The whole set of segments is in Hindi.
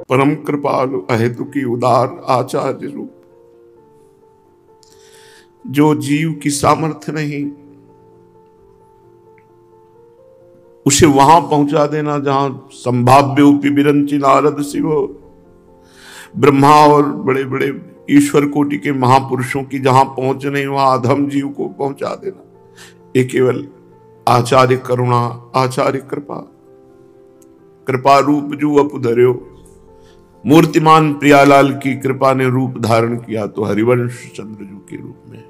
परम कृपालु अहेतुकी उदार आचार्य रूप, जो जीव की सामर्थ्य नहीं उसे वहां पहुंचा देना जहां संभाव्य विरंची नारद शिव, ब्रह्मा और बड़े बड़े ईश्वर कोटि के महापुरुषों की जहां पहुंच नहीं वहां अधम जीव को पहुंचा देना, ये केवल आचार्य करुणा, आचार्य कृपा, कृपा रूप जो अपधर्यो। मूर्तिमान प्रियालाल की कृपा ने रूप धारण किया तो हरिवंश चंद्रजू के रूप में।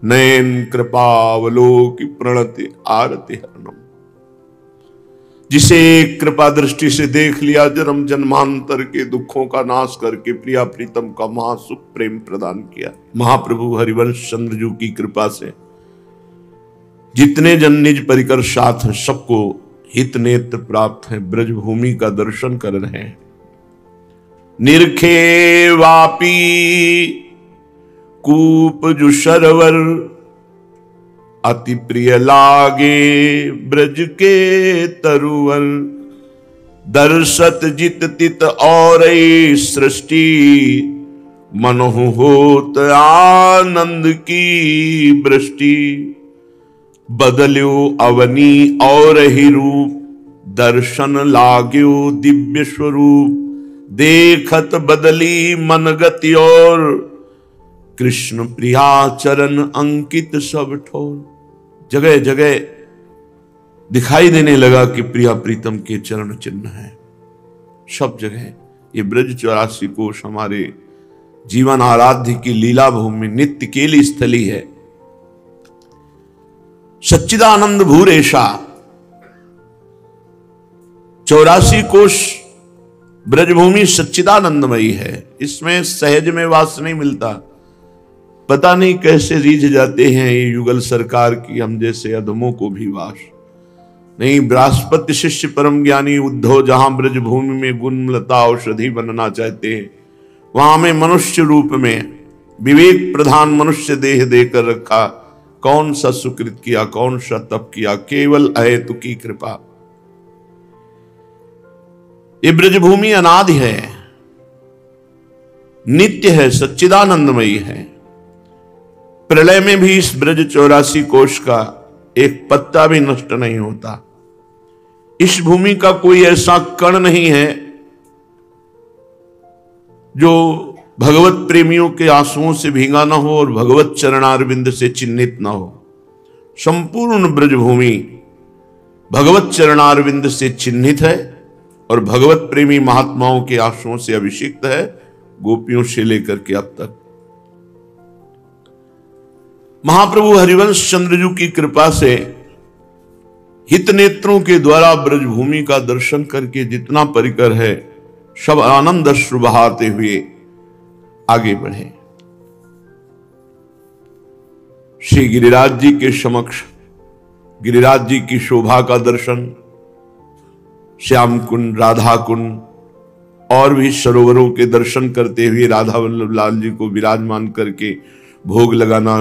नयन कृपावलोकि प्रणति आरति हरणम, जिसे कृपा दृष्टि से देख लिया जन्म जन्मांतर के दुखों का नाश करके प्रिया प्रीतम का महासुख प्रेम प्रदान किया। महाप्रभु हरिवंश चंद्रजू की कृपा से जितने जन निज परिकर साथ हैं सबको हित नेत्र प्राप्त है, ब्रजभूमि का दर्शन कर रहे हैं। निरखे वापी कूप जो सरोवर, अति प्रिय लागे ब्रज के तरुवर। दर्शत जित तित और सृष्टि, मनहु होत आनंद की वृष्टि। बदल्यो अवनी और ही रूप, दर्शन लाग्यो दिव्य स्वरूप। देखत बदली मन गति और, कृष्ण प्रिया चरण अंकित सब ठोर। जगह जगह दिखाई देने लगा कि प्रिया प्रीतम के चरण चिन्ह है सब जगह। ये ब्रज 84 कोश हमारे जीवन आराध्य की लीला भूमि, नित्य केली स्थली है। सच्चिदानंद भूरेशा 84 कोश ब्रजभूमि सच्चिदानंदमयी है। इसमें सहज में वास नहीं मिलता। पता नहीं कैसे रीझ जाते हैं ये युगल सरकार की हम जैसे अधमों को भी वास नहीं। बृहस्पति शिष्य परम ज्ञानी उद्धव जहां ब्रजभूमि में गुणलता औषधि बनना चाहते हैं, वहां में मनुष्य रूप में विवेक प्रधान मनुष्य देह देकर रखा। कौन सा सुकृत किया, कौन सा तप किया, केवल अहेतुकी कृपा। ये ब्रजभूमि अनादि है, नित्य है, सच्चिदानंदमयी है। प्रलय में भी इस ब्रज 84 कोश का एक पत्ता भी नष्ट नहीं होता। इस भूमि का कोई ऐसा कण नहीं है जो भगवत प्रेमियों के आंसुओं से भींगा ना हो और भगवत चरणारविंद से चिन्हित ना हो। संपूर्ण ब्रजभूमि भगवत चरणारविंद से चिन्हित है और भगवत प्रेमी महात्माओं के आंसुओं से अभिषिक्त है, गोपियों से लेकर के अब तक। महाप्रभु हरिवंश चंद्रजू की कृपा से हित नेत्रों के द्वारा ब्रजभूमि का दर्शन करके जितना परिकर है सब आनंद अश्रु बहाते हुए आगे बढ़े। श्री गिरिराज जी के समक्ष गिरिराज जी की शोभा का दर्शन, श्याम कुंड, राधा कुंड और भी सरोवरों के दर्शन करते हुए राधा वल्लभ लाल जी को विराजमान करके भोग लगाना।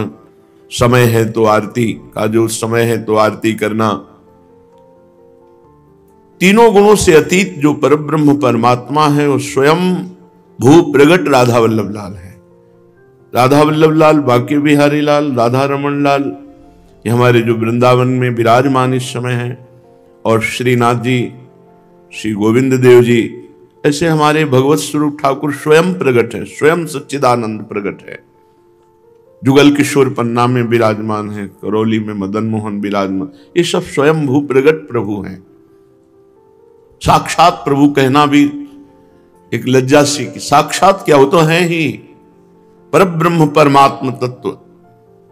समय है तो आरती का जो समय है तो आरती करना। तीनों गुणों से अतीत जो परब्रह्म परमात्मा है वो स्वयं भू प्रगट राधा वल्लभ लाल है। राधा वल्लभ लाल, बांके बिहारी लाल, राधा रमन लाल, ये हमारे जो वृंदावन में विराजमान इस समय है। और श्रीनाथ जी, श्री गोविंद देव जी, ऐसे हमारे भगवत स्वरूप ठाकुर स्वयं प्रगट है, स्वयं सच्चिदानंद प्रगट है। जुगल किशोर पन्ना में विराजमान है, करौली में मदन मोहन विराजमान, ये सब स्वयं भू प्रगट प्रभु हैं। साक्षात प्रभु कहना भी एक लज्जा सी की, साक्षात क्या, वो तो है ही परब्रह्म परमात्म तत्व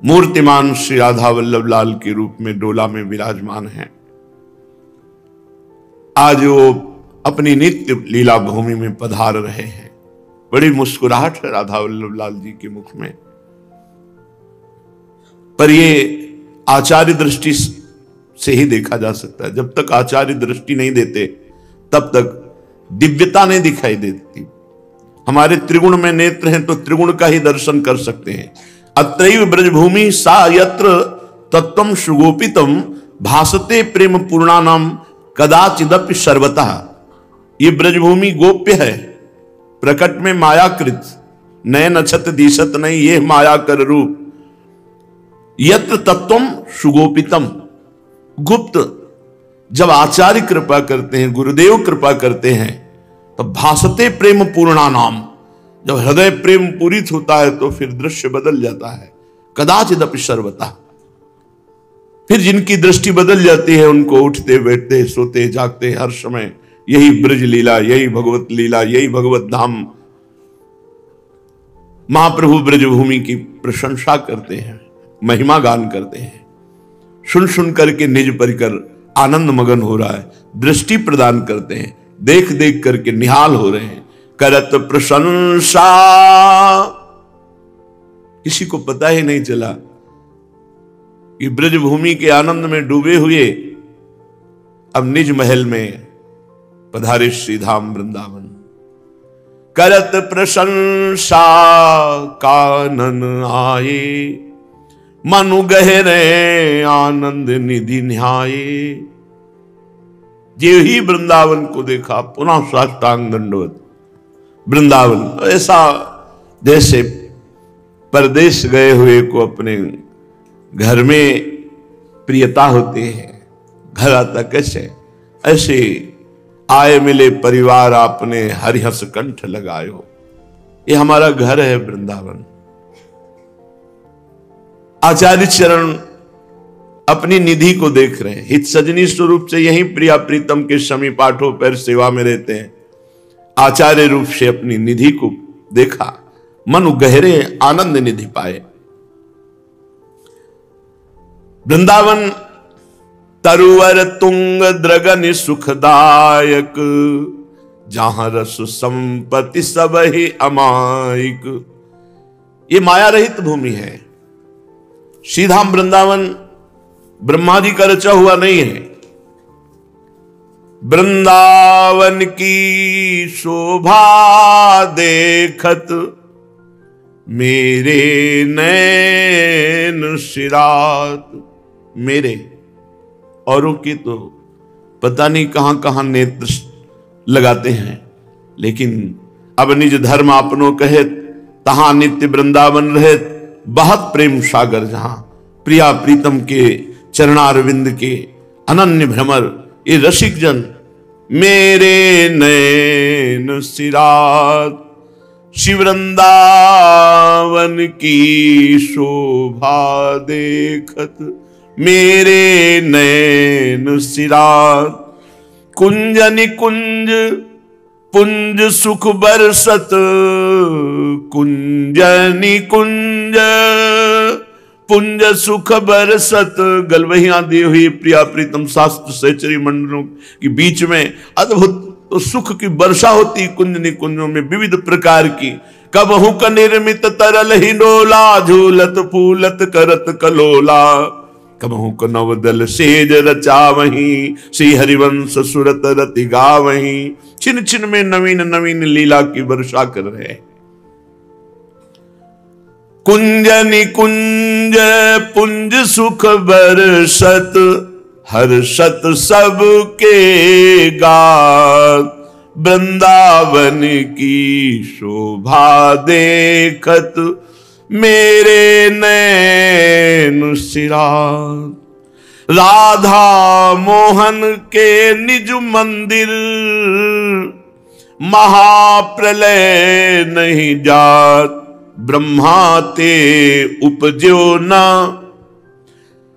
मूर्तिमान श्री राधा वल्लभ लाल के रूप में डोला में विराजमान है। आज वो अपनी नित्य लीला भूमि में पधार रहे हैं। बड़ी मुस्कुराहट है राधा वल्लभ लाल जी के मुख में। पर ये आचार्य दृष्टि से ही देखा जा सकता है। जब तक आचार्य दृष्टि नहीं देते तब तक दिव्यता नहीं दिखाई देती। हमारे त्रिगुण में नेत्र हैं तो त्रिगुण का ही दर्शन कर सकते हैं। अत्रैव ब्रजभूमि सा यत्र तत्वं सुगोपितम भासते प्रेम पूर्णानाम कदाचिदपि सर्वतः। ये ब्रजभूमि गोप्य है, प्रकट में मायाकृत, नयन अछत दिशत नहीं, ये माया कर रूप। यत्र तत्वम सुगोपितम, गुप्त जब आचार्य कृपा करते हैं, गुरुदेव कृपा करते हैं, तो भासते प्रेम पूर्णा नाम, जब हृदय प्रेम पूरित होता है तो फिर दृश्य बदल जाता है। कदाचिदपि सर्वता, फिर जिनकी दृष्टि बदल जाती है उनको उठते बैठते सोते जागते हर समय यही ब्रज लीला, यही भगवत लीला, यही भगवत धाम, महाप्रभु ब्रजभूमि की प्रशंसा करते हैं, महिमा गान करते हैं। सुन सुन करके निज परिकर आनंद मगन हो रहा है, दृष्टि प्रदान करते हैं, देख देख करके निहाल हो रहे हैं। करत प्रशंसा, किसी को पता ही नहीं चला कि ब्रजभूमि के आनंद में डूबे हुए अब निज महल में पधारे श्री धाम वृंदावन। करत प्रशंसा कानन आए, मनु गहरे आनंद निधि न्याये। जे ही वृंदावन को देखा पुनः साष्टांग दंडवत। वृंदावन ऐसा जैसे परदेश गए हुए को अपने घर में प्रियता होती है, घर आता कैसे, ऐसे आए मिले परिवार आपने हरिहस कंठ लगायो। ये हमारा घर है वृंदावन। आचार्य चरण अपनी निधि को देख रहे हैं, हित सजनी स्वरूप से यही प्रिया प्रीतम के समीप आठों पैर सेवा में रहते हैं। आचार्य रूप से अपनी निधि को देखा, मनु गहरे आनंद निधि पाए। वृंदावन तरुवर तुंग द्रगन सुखदायक, जहां रस संपत्ति सब ही अमायिक। ये माया रहित भूमि है। श्रीधाम वृंदावन ब्रह्मा जी का रचा हुआ नहीं है। वृंदावन की शोभा देखत मेरे नैन सिरात। मेरे, औरों की तो पता नहीं कहां कहां नेत्र लगाते हैं, लेकिन अब निज धर्म अपनो कहे, तहां नित्य वृंदावन रहे। बहुत प्रेम सागर जहां प्रिया प्रीतम के चरणारविंद के अनन्य भ्रमर, ये रसिक जन मेरे नैन सिरात। शिव वृंदावन की शोभा देखत मेरे नैन सिरात। कुंज निकुंज पुंज सुख बरसत, कुंज निकुंज पुंज सुख बरसत। गलवहियां दी हुई प्रिया प्रीतम शास्त्र सहचरी मंडलों के बीच में अद्भुत तो सुख की वर्षा होती कुंज निकुंजों में विविध प्रकार की। कबहू का निर्मित तरल हिंडोला, झूलत फूलत करत कलोला। कबहू को नवदल सेज रचा वहीं, श्री हरिवंश सुरत रति गा वहीं। छिन छिन में नवीन नवीन लीला की वर्षा कर रहे हैं। कुंज निकुंज पुंज सुख बरसत, हर्षत सबके गात। वृंदावन की शोभा देखत मेरे नैन सिरात। राधा मोहन के निज मंदिर, महाप्रलय नहीं जात। ब्रह्मा ते उपजो न,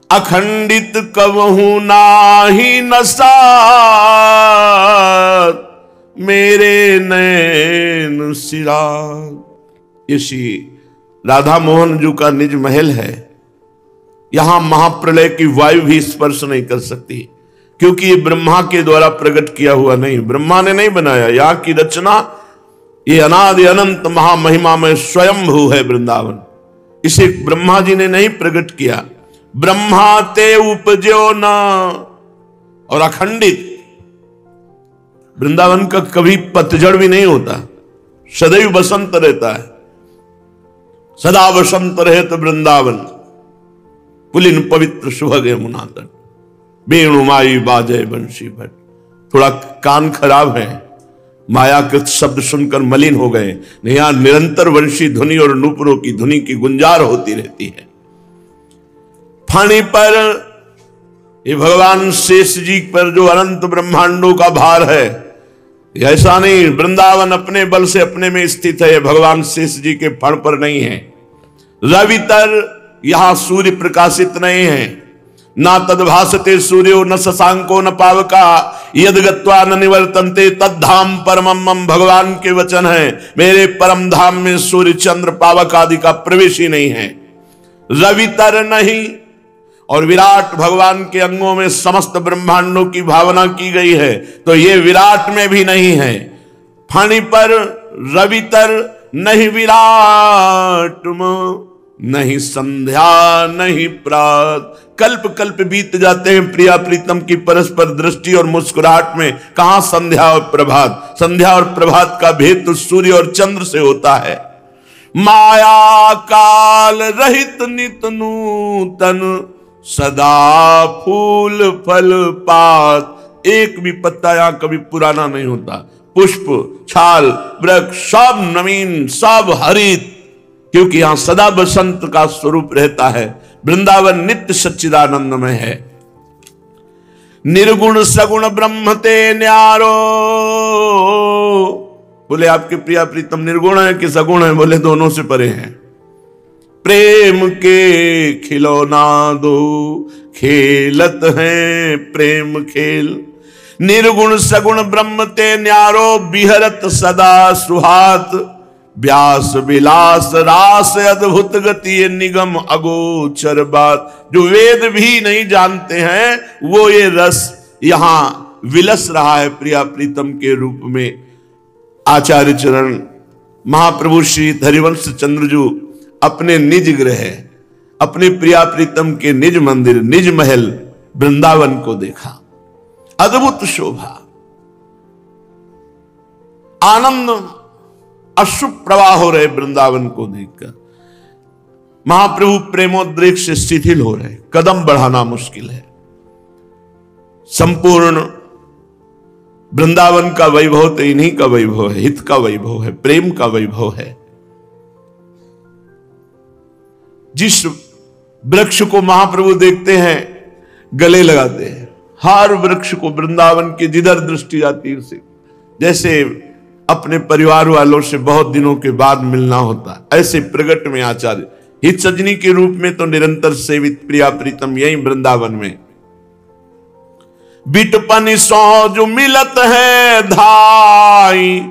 अखंडित कबहू नाही नसात। मेरे नैन सिरात। इसी राधा मोहन जी का निज महल है। यहां महाप्रलय की वायु भी स्पर्श नहीं कर सकती, क्योंकि ये ब्रह्मा के द्वारा प्रकट किया हुआ नहीं, ब्रह्मा ने नहीं बनाया। यहां की रचना ये अनादि अनंत महामहिमा में स्वयंभू है वृंदावन। इसे ब्रह्मा जी ने नहीं प्रकट किया। ब्रह्मा ते उपजो न, और अखंडित वृंदावन का कभी पतझड़ भी नहीं होता, सदैव बसंत रहता है। सदा बसंत रहे तो वृंदावन। पुलिन पवित्र सुभग यमुना तट, वेणुमाई बाजय बंशी भट। थोड़ा कान खराब है मायाकृत शब्द सुनकर मलिन हो गए। यहाँ निरंतर वंशी ध्वनि और नूपुरों की ध्वनि की गुंजार होती रहती है। फानी पर ये भगवान शेष जी पर जो अनंत ब्रह्मांडों का भार है, ऐसा नहीं वृंदावन अपने बल से अपने में स्थित है, भगवान शेष जी के फण पर नहीं है। रवितर यहां सूर्य प्रकाशित नहीं है, ना तद्भासते सूर्यो न शशांको न पावका यद गत्वा न निवर्तन्ते तद्धाम परमम मम, भगवान के वचन है। मेरे परम धाम में सूर्य चंद्र पावक आदि का प्रवेश ही नहीं है। रवितर नहीं, और विराट भगवान के अंगों में समस्त ब्रह्मांडों की भावना की गई है, तो ये विराट में भी नहीं है। फणी पर रवितर नहीं विराट में, नहीं संध्या नहीं प्रात। कल्प कल्प बीत जाते हैं प्रिया प्रीतम की परस्पर दृष्टि और मुस्कुराहट में, कहां संध्या और प्रभात। संध्या और प्रभात का भेद तो सूर्य और चंद्र से होता है। माया काल रहित नित नूतन, सदा फूल फल पात। एक भी पत्ता यहां कभी पुराना नहीं होता। पुष्प छाल वृक्ष सब नवीन, सब हरित, क्योंकि यहां सदा बसंत का स्वरूप रहता है। वृंदावन नित्य सच्चिदानंद में है। निर्गुण सगुण ब्रह्म ते न्यारो। बोले आपके प्रिया प्रीतम निर्गुण है कि सगुण है? बोले दोनों से परे हैं। प्रेम के खिलौना दो खेलत हैं प्रेम खेल। निर्गुण सगुण ब्रह्म ते न्यारो, बिहरत सदा सुहात। व्यास विलास रास अद्भुत गति, निगम अगोचर बात। जो वेद भी नहीं जानते हैं वो ये रस यहां विलस रहा है प्रिया प्रीतम के रूप में। आचार्य चरण महाप्रभु श्री हरिवंश चंद्रजू अपने निज गृह, अपने प्रिया प्रीतम के निज मंदिर, निज महल वृंदावन को देखा। अद्भुत शोभा, आनंद अश्रु प्रवाह हो रहे वृंदावन को देखकर। महाप्रभु प्रेमोद्रेक से शिथिल हो रहे, कदम बढ़ाना मुश्किल है। संपूर्ण वृंदावन का वैभव तो इन्हीं का वैभव है, हित का वैभव है, प्रेम का वैभव है। जिस वृक्ष को महाप्रभु देखते हैं गले लगाते हैं, हर वृक्ष को वृंदावन की जिधर दृष्टि जाती है उसे जैसे अपने परिवार वालों से बहुत दिनों के बाद मिलना होता, ऐसे प्रगट में आचार्य हित सजनी के रूप में तो निरंतर सेवित प्रिया प्रीतम यही वृंदावन में। बिटपनि सौ जो मिलत है धाई,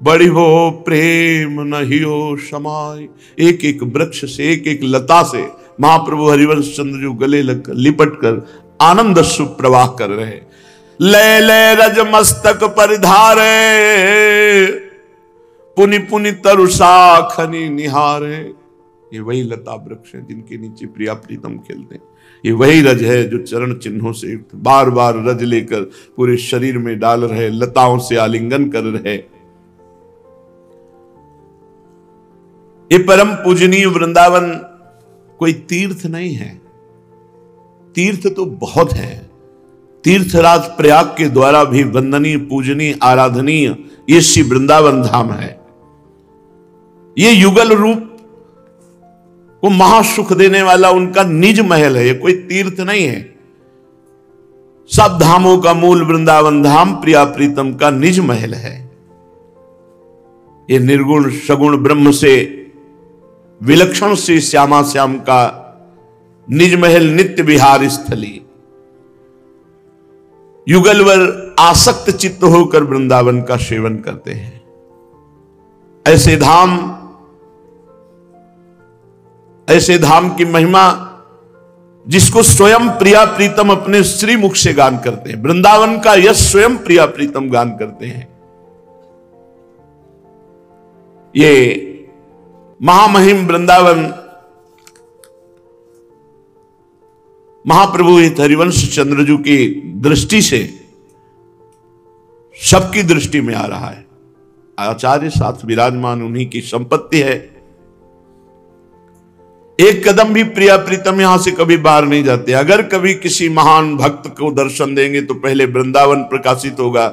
बड़ी हो प्रेम नहीं हो समाई। एक एक वृक्ष से, एक एक लता से महाप्रभु हरिवंश चंद्र जो गले लगकर लिपट कर आनंद सुप्रवाह कर रहे। ले ले रज मस्तक परिधारे, पुनि पुनि तरुषा खनि निहारे। ये वही लता वृक्ष है जिनके नीचे प्रिया प्रीतम खेलते हैं। ये वही रज है जो चरण चिन्हों से बार बार रज लेकर पूरे शरीर में डाल रहे, लताओं से आलिंगन कर रहे। ये परम पूजनीय वृंदावन कोई तीर्थ नहीं है। तीर्थ तो बहुत है। तीर्थराज प्रयाग के द्वारा भी वंदनीय, पूजनीय, आराधनीय ये श्री वृंदावन धाम है। ये युगल रूप को महासुख देने वाला उनका निज महल है। ये कोई तीर्थ नहीं है। सब धामों का मूल वृंदावन धाम प्रिया प्रीतम का निज महल है। ये निर्गुण सगुण ब्रह्म से विलक्षण से श्यामा श्याम का निज महल, नित्य विहार स्थली। युगलवर आसक्त चित्त होकर वृंदावन का सेवन करते हैं। ऐसे धाम की महिमा जिसको स्वयं प्रिया प्रीतम अपने श्री मुख से गान करते हैं। वृंदावन का यश स्वयं प्रिया प्रीतम गान करते हैं। ये महामहिम वृंदावन महाप्रभु हरिवंश चंद्रजू की दृष्टि से सबकी दृष्टि में आ रहा है। आचार्य साथ विराजमान उन्हीं की संपत्ति है। एक कदम भी प्रिया प्रीतम यहां से कभी बाहर नहीं जाते। अगर कभी किसी महान भक्त को दर्शन देंगे तो पहले वृंदावन प्रकाशित होगा,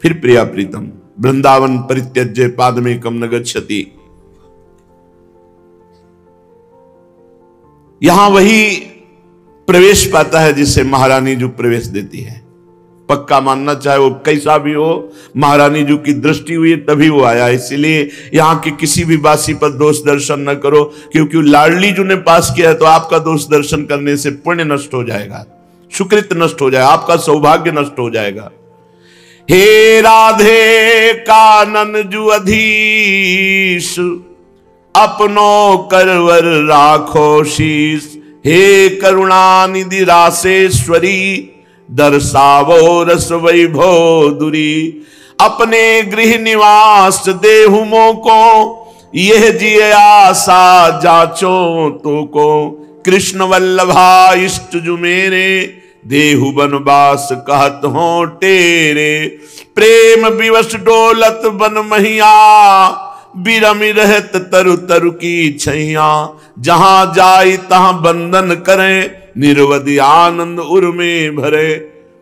फिर प्रिया प्रीतम। वृंदावन परित्यज्य पादमेकं न गच्छति। यहां वही प्रवेश पाता है जिससे महारानी जो प्रवेश देती है। पक्का मानना, चाहे वो कैसा भी हो, महारानी जो की दृष्टि हुई तभी वो आया। इसीलिए यहां के किसी भी वासी पर दोष दर्शन न करो, क्योंकि लाडली जो ने पास किया है तो आपका दोष दर्शन करने से पुण्य नष्ट हो जाएगा, सुकृत नष्ट हो जाएगा, आपका सौभाग्य नष्ट हो जाएगा। हे राधे कानन जु अधीश, अपनो करवर राखो शीश। हे करुणानिधि रासेश्वरी, दर्शावो रस वैभव दुरी। अपने गृह निवास देहु मोको, यह जिय आशा जाचो तो को। कृष्ण वल्लभा इष्ट जु मेरे, देहु बनवास कहत हो तेरे। प्रेम विवश डोलत बन महिया, बिरमि रहत तरु तरु की छैया। जहां जाई तहां बंदन करें, निरवधि आनंद उर में भरे।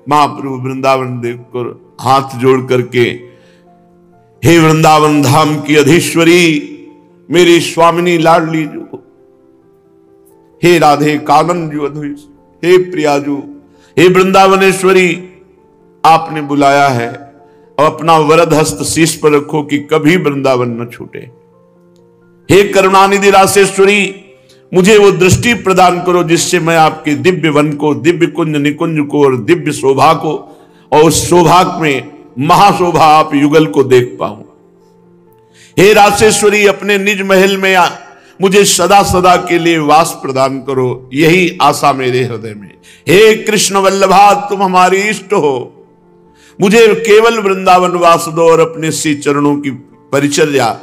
महाप्रभु वृंदावन देखकर हाथ जोड़ करके, हे वृंदावन धाम की अधीश्वरी, मेरी स्वामिनी लाडली जो, हे राधे कानन जो अधीश, हे प्रियाजू, हे वृंदावनेश्वरी, आपने बुलाया है, और अपना वरद हस्त शीश पर रखो कि कभी वृंदावन न छूटे। हे करुणानिधि रासेश्वरी, मुझे वो दृष्टि प्रदान करो जिससे मैं आपके दिव्य वन को, दिव्य कुंज निकुंज को और दिव्य शोभा को, और उस शोभा में महाशोभा आप युगल को देख पाऊं। हे रासेश्वरी, अपने निज महल में मुझे सदा सदा के लिए वास प्रदान करो, यही आशा मेरे हृदय में। हे कृष्ण वल्लभा, तुम हमारी इष्ट हो, मुझे केवल वृंदावन वास दो और अपने श्री चरणों की परिचर्या।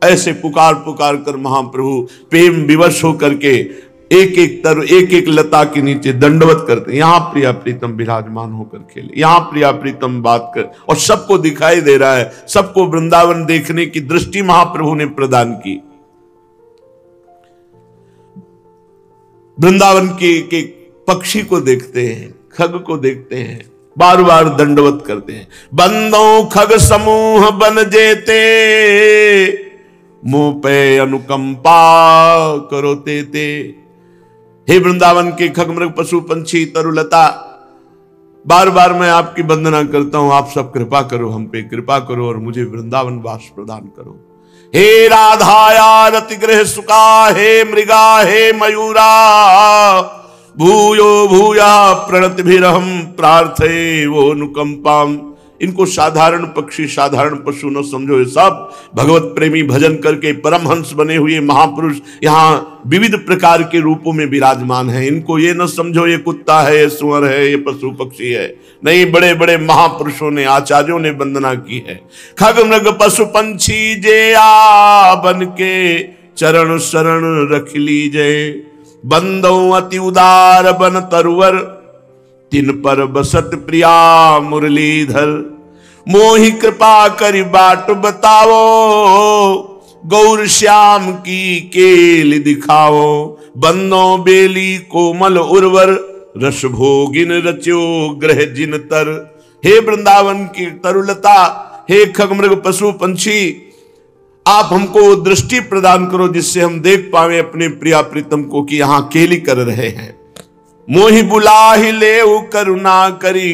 ऐसे पुकार पुकार कर महाप्रभु प्रेम विवश होकर के एक एक लता के नीचे दंडवत करते। यहां प्रिया प्रीतम विराजमान होकर खेले, यहां प्रिया प्रीतम बात कर, और सबको दिखाई दे रहा है, सबको वृंदावन देखने की दृष्टि महाप्रभु ने प्रदान की। वृंदावन के पक्षी को देखते हैं, खग को देखते हैं, बार बार दंडवत करते हैं। बंदों खग समूह बन जेते, मुंह पे अनुकंपा करो तेते। हे वृंदावन के खग मृग पशु पंछी तरुलता, बार बार मैं आपकी वंदना करता हूं, आप सब कृपा करो, हम पे कृपा करो और मुझे वृंदावन वास प्रदान करो। हे राधाया रतिगृह सुखा, हे मृगा हे मयूरा, भूयो भूया प्रणतिभिरहम प्रार्थे वो अनुकंपाम। इनको साधारण पक्षी साधारण पशु न समझो, ये सब भगवत प्रेमी भजन करके परमहंस बने हुए महापुरुष यहाँ विविध प्रकार के रूपों में विराजमान हैं। इनको ये न समझो ये कुत्ता है, ये सुअर है, ये पशु पक्षी है। नहीं, बड़े बड़े महापुरुषों ने, आचार्यों ने वंदना की है। खग मृग पशु पंछी जे आ, बन के चरण शरण रख लीजे। बंदो अति उदार बन तरुवर, तिन पर बसत प्रिया मुरलीधर। मोहि कृपा करि बाट बताओ, गौर श्याम की केल दिखाओ। बंदो बेली कोमल उर्वर, रस भोगिन रच्यो ग्रह जिन तर। हे वृंदावन की तरुलता, हे खगमृग पशु पंछी, आप हमको दृष्टि प्रदान करो जिससे हम देख पावे अपने प्रिया प्रीतम को कि यहां केली कर रहे हैं। मोहि बुलाहि लेउ करुणा करी,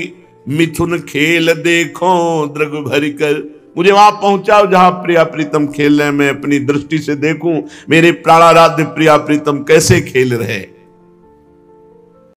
मिथुन खेल देखो दृग भरी कर। मुझे वहां पहुंचाओ जहां प्रिया प्रीतम खेल रहे, मैं अपनी दृष्टि से देखूं मेरे प्राणाराध्य प्रिया प्रीतम कैसे खेल रहे।